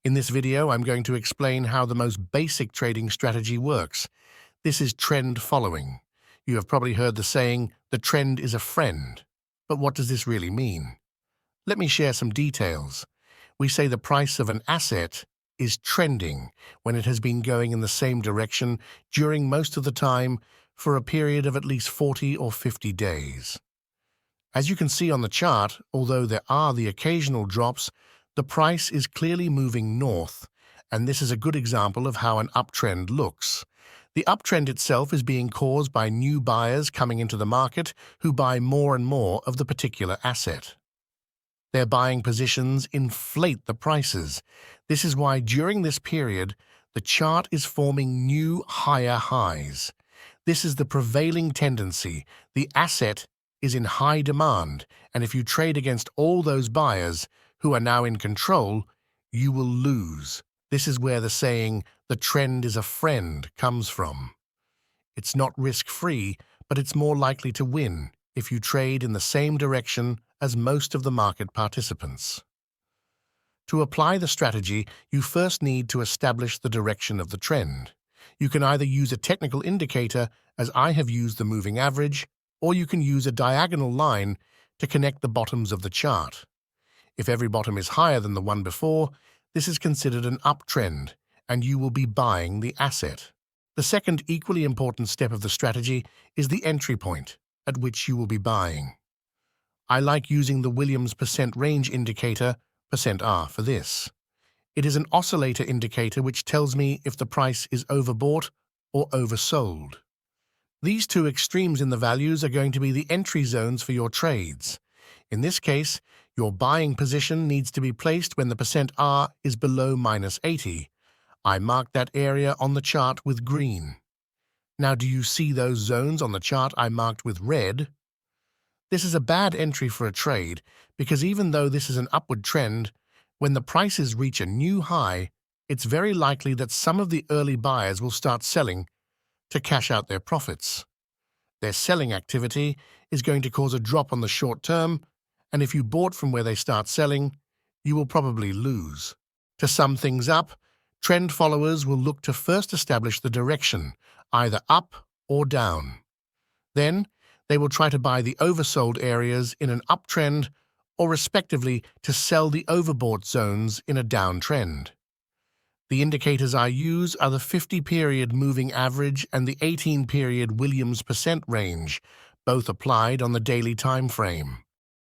In this video, I'm going to explain how the most basic trading strategy works. This is trend following. You have probably heard the saying, the trend is a friend. But what does this really mean? Let me share some details. We say the price of an asset is trending when it has been going in the same direction during most of the time for a period of at least 40 or 50 days. As you can see on the chart, although there are the occasional drops, the price is clearly moving north, and this is a good example of how an uptrend looks. The uptrend itself is being caused by new buyers coming into the market who buy more and more of the particular asset. Their buying positions inflate the prices. This is why during this period, the chart is forming new higher highs. This is the prevailing tendency. The asset is in high demand, and if you trade against all those buyers who are now in control, you will lose. This is where the saying, the trend is a friend, comes from. It's not risk-free, but it's more likely to win if you trade in the same direction as most of the market participants. To apply the strategy, you first need to establish the direction of the trend. You can either use a technical indicator, as I have used the moving average, or you can use a diagonal line to connect the bottoms of the chart. If every bottom is higher than the one before, this is considered an uptrend, and you will be buying the asset. The second equally important step of the strategy is the entry point at which you will be buying. I like using the Williams percent range indicator, %R, for this. It is an oscillator indicator which tells me if the price is overbought or oversold. These two extremes in the values are going to be the entry zones for your trades. In this case, your buying position needs to be placed when the %R is below -80. I marked that area on the chart with green. Now, do you see those zones on the chart I marked with red? This is a bad entry for a trade because even though this is an upward trend, when the prices reach a new high, it's very likely that some of the early buyers will start selling to cash out their profits. Their selling activity is going to cause a drop on the short term, and if you bought from where they start selling, you will probably lose. To sum things up, trend followers will look to first establish the direction, either up or down. Then, they will try to buy the oversold areas in an uptrend or respectively to sell the overbought zones in a downtrend. The indicators I use are the 50-period moving average and the 18-period Williams percent range, both applied on the daily time frame.